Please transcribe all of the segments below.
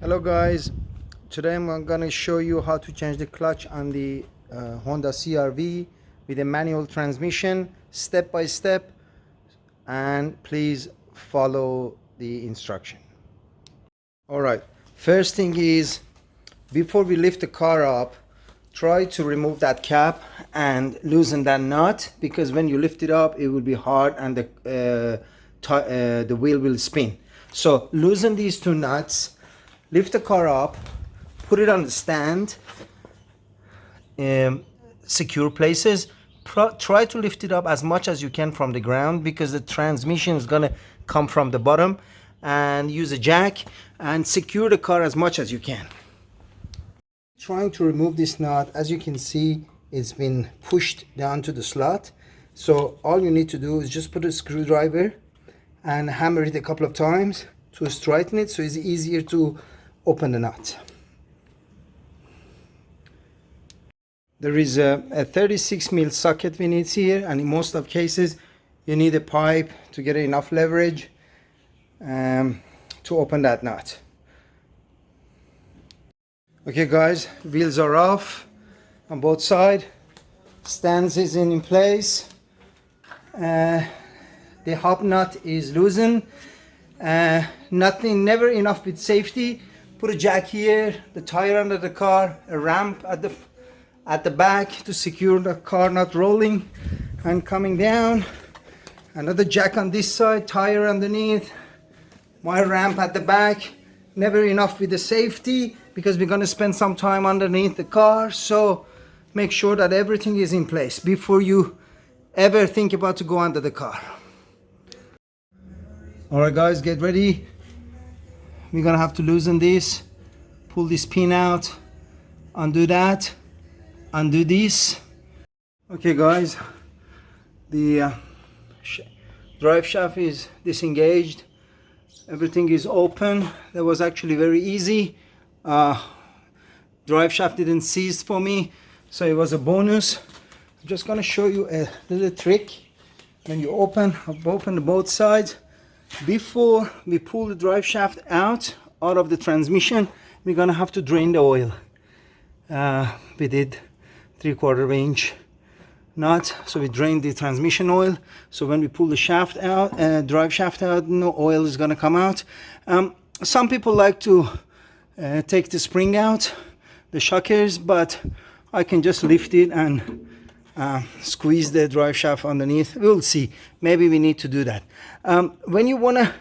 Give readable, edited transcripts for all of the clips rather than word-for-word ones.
Hello guys, today I'm going to show you how to change the clutch on the Honda CRV with a manual transmission step by step, and please follow the instruction. Alright, first thing is, before we lift the car up, try to remove that cap and loosen that nut, because when you lift it up it will be hard and the wheel will spin. So loosen these two nuts, lift the car up, put it on the stand, secure places. Try to lift it up as much as you can from the ground, because the transmission is going to come from the bottom, and use a jack and secure the car as much as you can. Trying to remove this nut, as you can see, it's been pushed down to the slot. So all you need to do is just put a screwdriver and hammer it a couple of times to straighten it, so it's easier to open the nut. There is a 36 mil socket we need here, and in most of cases you need a pipe to get enough leverage to open that nut. Okay guys, wheels are off on both sides, stands is in place, the hub nut is loosened. Never enough with safety. Put a jack here, the tire under the car, a ramp at the back to secure the car not rolling and coming down, another jack on this side, tire underneath, my ramp at the back. Never enough with the safety, because we're going to spend some time underneath the car, so make sure that everything is in place before you ever think about to go under the car. Alright guys, get ready. We're gonna have to loosen this, pull this pin out, undo that, undo this. Okay guys, the drive shaft is disengaged, everything is open. That was actually very easy. Drive shaft didn't seize for me, so it was a bonus. I'm just gonna show you a little trick. When you open both sides, before we pull the drive shaft out of the transmission, we're gonna have to drain the oil. We did 3/4 inch nut, so we drained the transmission oil. So when we pull the shaft out, drive shaft out, no oil is gonna come out. Some people like to take the spring out, the shockers, but I can just lift it and squeeze the drive shaft underneath. We'll see, maybe we need to do that. When you want to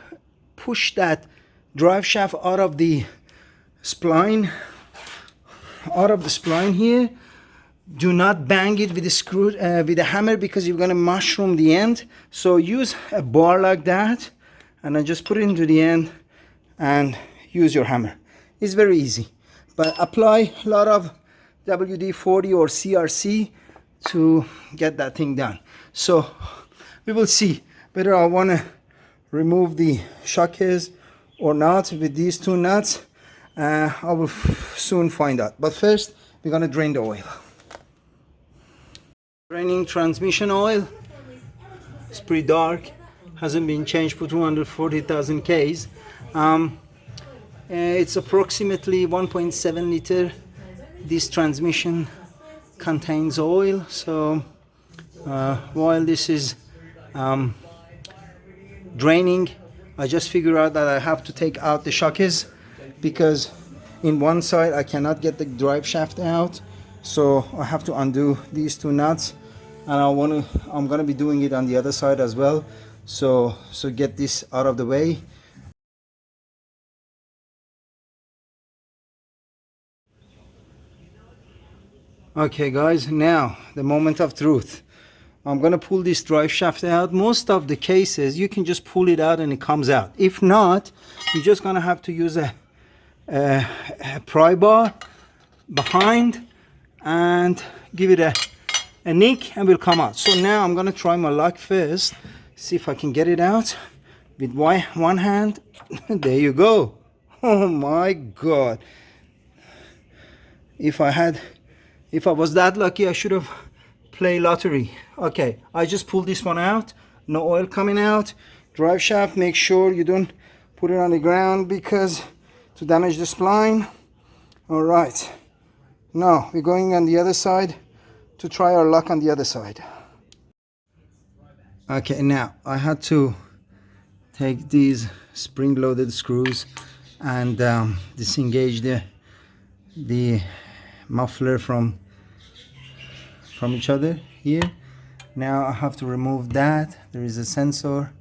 push that drive shaft out of the spline here, do not bang it with the screw with a hammer, because you're going to mushroom the end. So use a bar like that, and then just put it into the end and use your hammer. It's very easy, but apply a lot of WD-40 or CRC to get that thing done. So we will see whether I want to remove the shockers or not with these two nuts. I will soon find out, but first we're going to drain the oil. Draining transmission oil. It's pretty dark, hasn't been changed for 240,000 Ks. It's approximately 1.7 liter. This transmission contains oil, so while this is draining, I just figured out that I have to take out the shockers, because in one side I cannot get the drive shaft out, so I have to undo these two nuts, and I'm gonna be doing it on the other side as well, so get this out of the way. Okay guys, now the moment of truth. I'm gonna pull this drive shaft out. Most of the cases you can just pull it out and it comes out. If not, you're just gonna have to use a pry bar behind and give it a nick, and will come out. So now I'm gonna try my luck first, see if I can get it out with one hand. There you go. Oh my god, if I was that lucky, I should have played lottery. Okay, I just pulled this one out, no oil coming out. Drive shaft, make sure you don't put it on the ground, because to damage the spline. All right, now we're going on the other side to try our luck on the other side. Okay, now I had to take these spring-loaded screws and disengage the muffler from each other here. Now I have to remove that. There is a sensor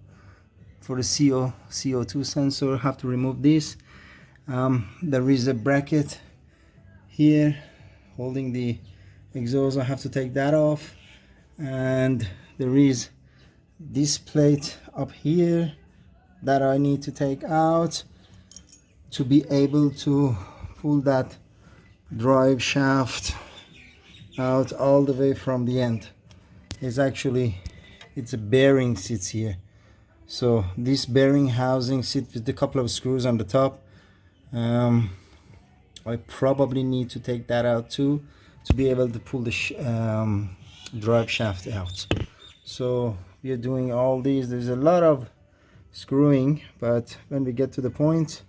for the CO2 sensor. I have to remove this. There is a bracket here holding the exhaust. I have to take that off, and there is this plate up here that I need to take out to be able to pull that drive shaft out all the way from the end. It's a bearing sits here, so this bearing housing sits with a couple of screws on the top. I probably need to take that out too to be able to pull the drive shaft out. So we are doing all these. There's a lot of screwing, but when we get to the point,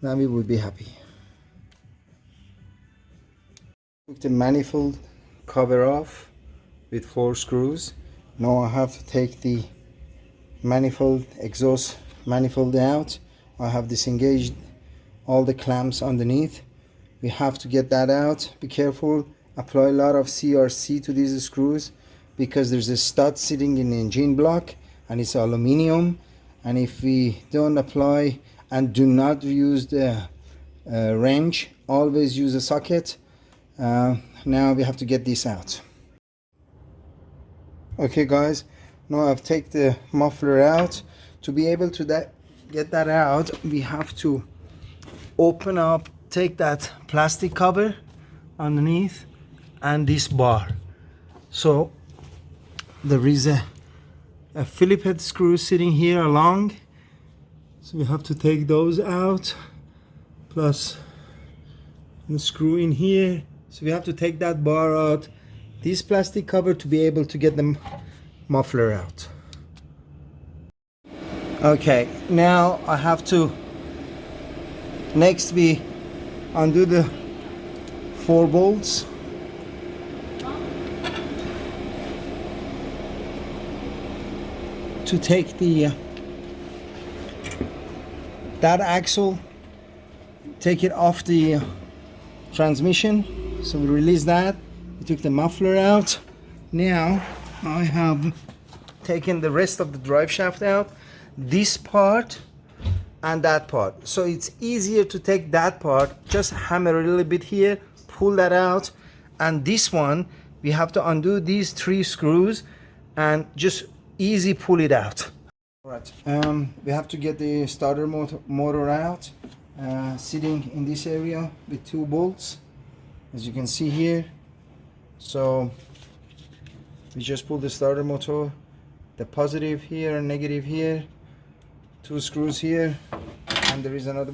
then we will be happy. Took the manifold cover off with 4 screws. Now I have to take the exhaust manifold out. I have disengaged all the clamps underneath. We have to get that out. Be careful, apply a lot of CRC to these screws because there's a stud sitting in the engine block and it's aluminum, and if we don't apply and do not use the wrench, always use a socket. Now we have to get this out. Okay guys, now I've taken the muffler out. To be able to get that out, we have to open up, take that plastic cover underneath and this bar. So there is a Phillips head screw sitting here along, so we have to take those out, plus the screw in here. So we have to take that bar out, this plastic cover, to be able to get the muffler out. Okay, now I have to next we undo the 4 bolts. To take the that axle, take it off the transmission. So we release that. We took the muffler out. Now I have taken the rest of the drive shaft out, this part and that part. So it's easier to take that part, just hammer a little bit here, pull that out, and this one we have to undo these 3 screws and just easy pull it out. All right, we have to get the starter motor out, sitting in this area with 2 bolts, as you can see here. So we just pull the starter motor, the positive here and negative here, 2 screws here, and there is another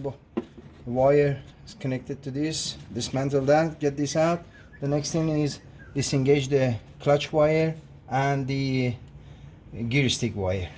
wire is connected to this. Dismantle that, get this out. The next thing is disengage the clutch wire and the gear stick wire.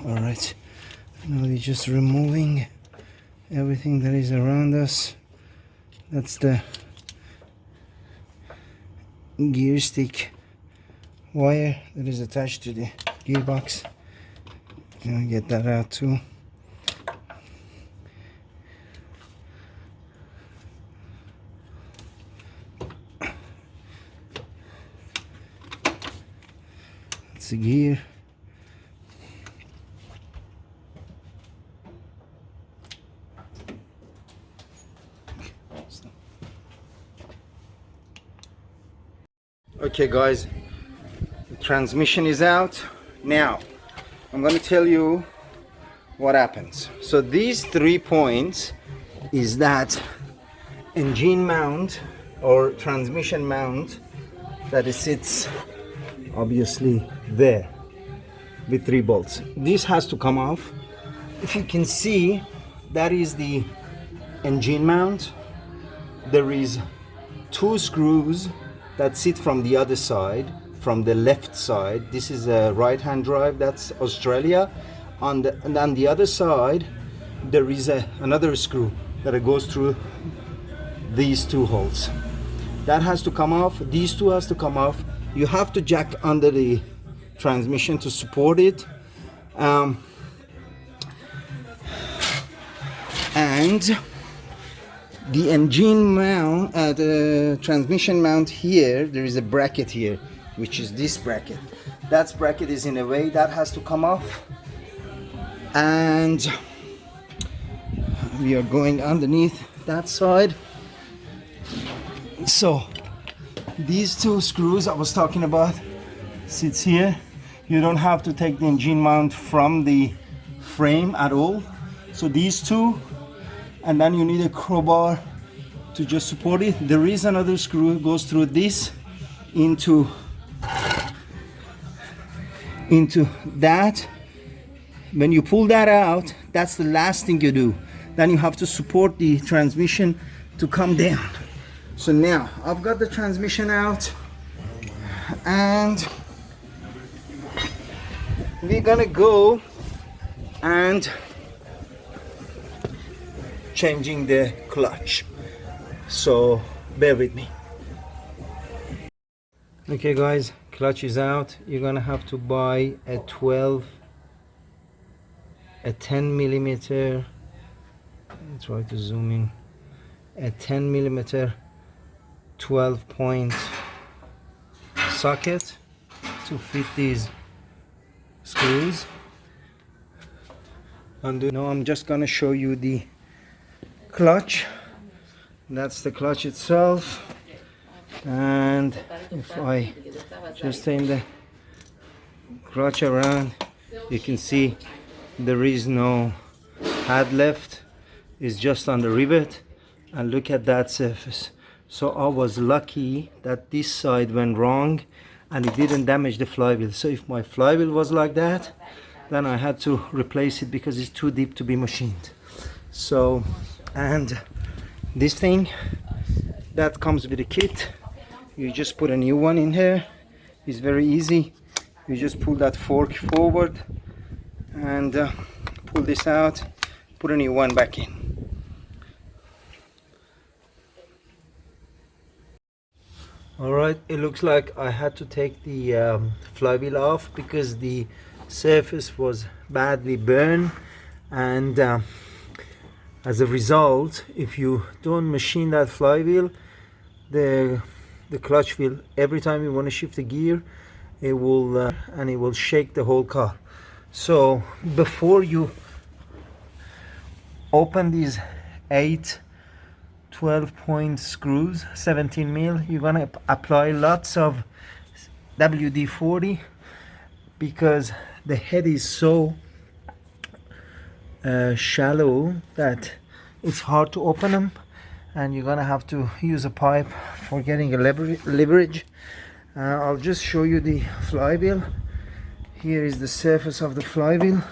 All right, now we're just removing everything that is around us. That's the gear stick wire that is attached to the gearbox. Gonna get that out too. That's the gear. Okay guys, the transmission is out. Now I'm going to tell you what happens. So these 3 points is that engine mount or transmission mount that it sits obviously there with 3 bolts. This has to come off. If you can see, that is the engine mount. There is 2 screws that sit from the other side, from the left side. This is a right hand drive, that's Australia. And on the other side there is another screw that goes through these 2 holes. That has to come off. These 2 has to come off. You have to jack under the transmission to support it. And the engine mount, the transmission mount here, there is a bracket here, which is this bracket. That bracket is in a way, that has to come off. And we are going underneath that side. So these 2 screws I was talking about sits here. You don't have to take the engine mount from the frame at all. So these 2, and then you need a crowbar to just support it. There is another screw goes through this into that. When you pull that out, that's the last thing you do. Then you have to support the transmission to come down. So now I've got the transmission out, and we're gonna go and changing the clutch. So bear with me. Okay guys, clutch is out. You're gonna have to buy a 10 millimeter, let's try to zoom in, a 10 millimeter 12-point socket to fit these screws. And now I'm just gonna show you the clutch. That's the clutch itself. And if I just turn the clutch around, you can see there is no pad left. It's just on the rivet, and look at that surface. So I was lucky that this side went wrong and it didn't damage the flywheel. So if my flywheel was like that, then I had to replace it because it's too deep to be machined. So, and this thing that comes with a kit, you just put a new one in here. It's very easy. You just pull that fork forward and pull this out, put a new one back in. Alright, it looks like I had to take the flywheel off because the surface was badly burned, and as a result, if you don't machine that flywheel, the clutch wheel, every time you want to shift the gear, it will shake the whole car. So before you open these 8 12-point screws, 17 mil, you're gonna apply lots of WD-40 because the head is so shallow that it's hard to open them, and you're gonna have to use a pipe for getting a leverage. I'll just show you the flywheel. Here is the surface of the flywheel.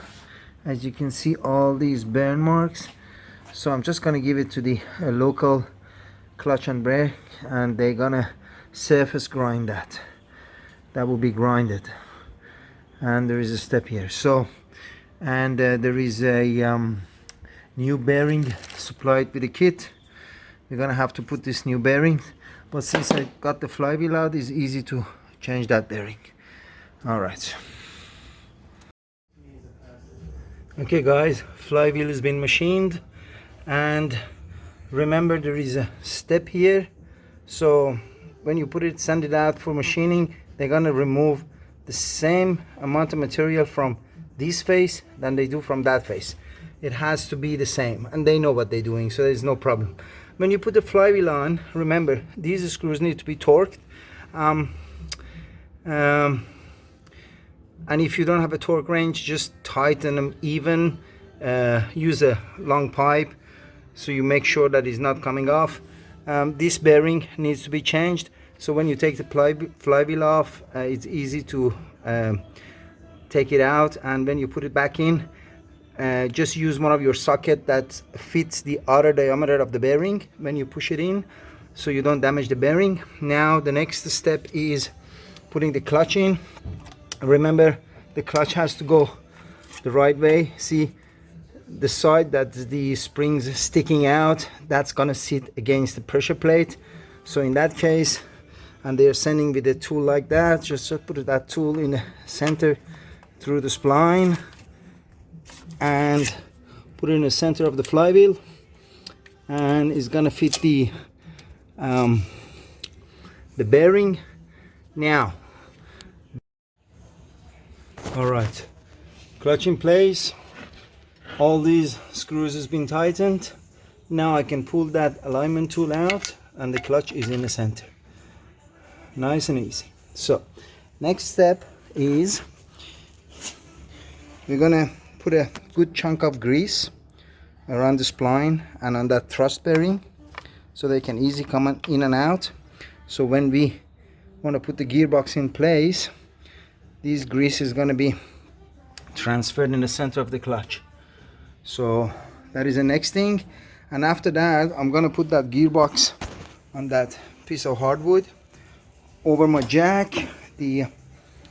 As you can see, all these burn marks. So I'm just gonna give it to the local clutch and brake, and they're gonna surface grind that. That will be grinded, and there is a step here. So, and there is a new bearing supplied with the kit. We're gonna have to put this new bearing, but since I got the flywheel out, it's easy to change that bearing. All right. Okay guys, flywheel has been machined, and remember there is a step here. So when you put it, send it out for machining, they're gonna remove the same amount of material from this face than they do from that face. It has to be the same, and they know what they're doing, so there's no problem. When you put the flywheel on, remember these screws need to be torqued. um, and if you don't have a torque wrench, just tighten them even. Use a long pipe so you make sure that it's not coming off. This bearing needs to be changed, so when you take the flywheel off, it's easy to take it out, and when you put it back in, just use one of your socket that fits the outer diameter of the bearing when you push it in, so you don't damage the bearing. Now the next step is putting the clutch in. Remember, the clutch has to go the right way. See the side that the springs sticking out, that's gonna sit against the pressure plate. So in that case, and they're sending with a tool like that, just put that tool in the center through the spline and put it in the center of the flywheel, and it's gonna fit the bearing. Now, all right, clutch in place, all these screws has been tightened. Now I can pull that alignment tool out and the clutch is in the center. Nice and easy. So next step is we're gonna put a good chunk of grease around the spline and on that thrust bearing so they can easily come in and out. So when we want to put the gearbox in place, this grease is going to be transferred in the center of the clutch. So that is the next thing. And after that, I'm going to put that gearbox on that piece of hardwood over my jack, the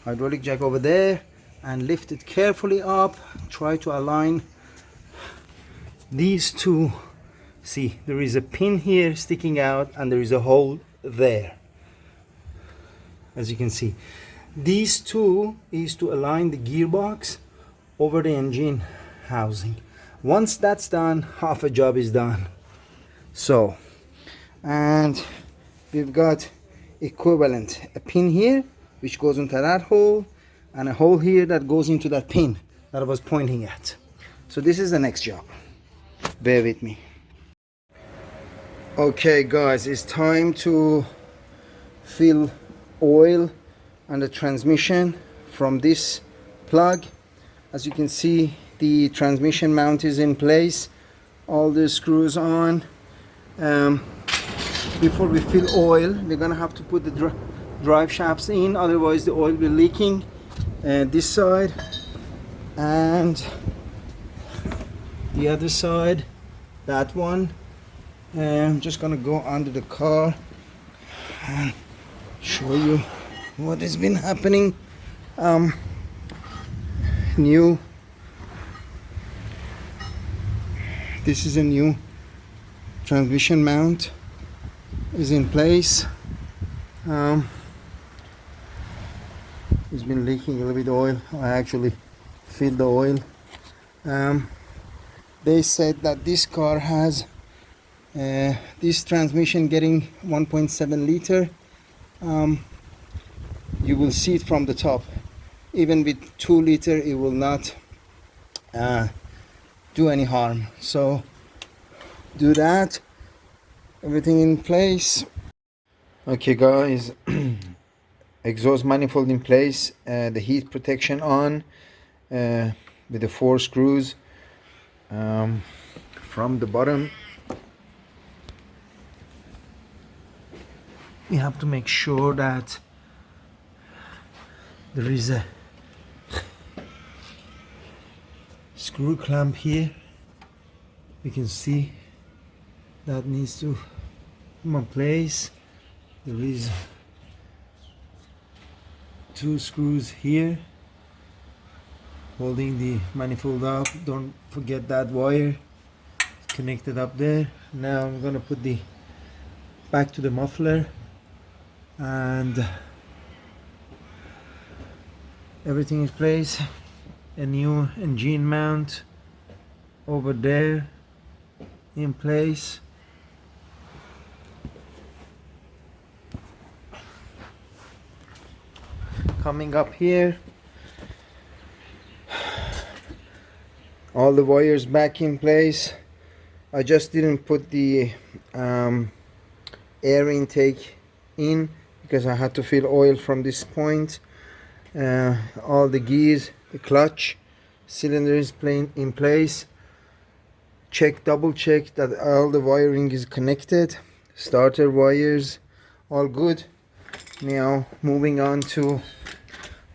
hydraulic jack over there, and lift it carefully up. Try to align these two. See, there is a pin here sticking out and there is a hole there, as you can see. These two is to align the gearbox over the engine housing. Once that's done, half a job is done. So, and we've got equivalent, a pin here which goes into that hole and a hole here that goes into that pin that I was pointing at. So this is the next job. Bear with me. Okay guys, it's time to fill oil on the transmission from this plug. As you can see, the transmission mount is in place, all the screws on. Before we fill oil, we're gonna have to put the drive shafts in, otherwise the oil will be leaking. This side and the other side, that one. I'm just gonna go under the car and show you what has been happening. This is a new transmission mount is in place. It's been leaking a little bit of oil. I actually filled the oil. They said that this car has this transmission getting 1.7 liter. You will see it from the top. Even with 2 liter, it will not do any harm. So do that. Everything in place. Okay guys, exhaust manifold in place, the heat protection on with the 4 screws from the bottom. You have to make sure that there is a screw clamp here. You can see that needs to come in place. There is 2 screws here holding the manifold up. Don't forget that wire connected up there. Now I'm gonna put the back to the muffler and everything is placed. A new engine mount over there in place. Coming up here, all the wires back in place. I just didn't put the air intake in because I had to fill oil from this point. All the gears, the clutch, cylinder is in place. Double check that all the wiring is connected. Starter wires, all good. Now moving on to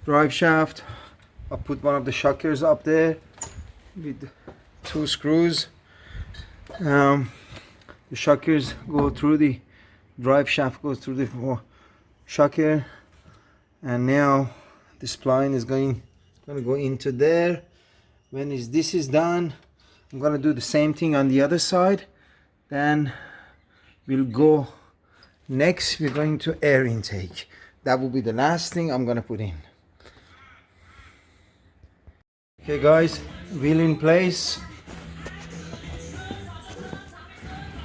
drive shaft. I put one of the shockers up there with 2 screws. The shockers go through the drive shaft, goes through the shocker, and now the spline is going to go into there. When this is done, I'm going to do the same thing on the other side. Then we'll go next, we're going to air intake. That will be the last thing I'm going to put in. Okay guys, wheel in place.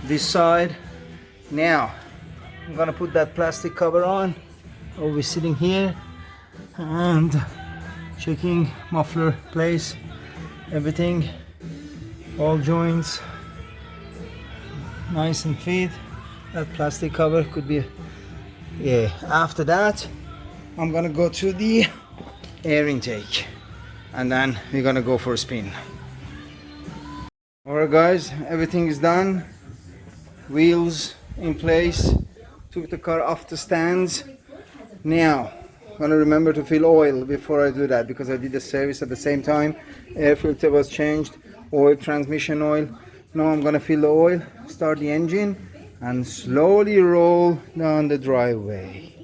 This side. Now I'm gonna put that plastic cover on. I'll be sitting here and checking muffler place, everything, all joints nice and fit. That plastic cover could be, yeah. After that I'm gonna go to the air intake and then we're gonna go for a spin. Alright guys, everything is done. Wheels in place. Took the car off the stands. Now I'm gonna remember to fill oil before I do that, because I did the service at the same time. Air filter was changed, oil, transmission oil. Now I'm gonna fill the oil, start the engine, and slowly roll down the driveway.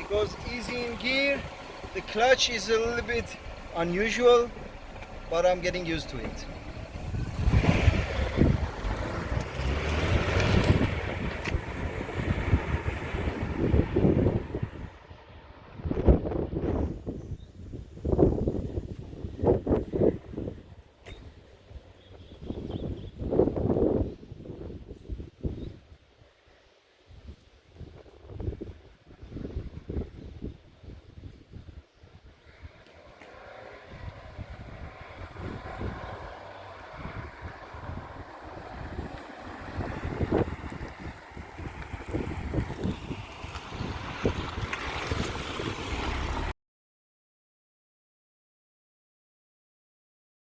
It goes easy in gear. The clutch is a little bit unusual, but I'm getting used to it.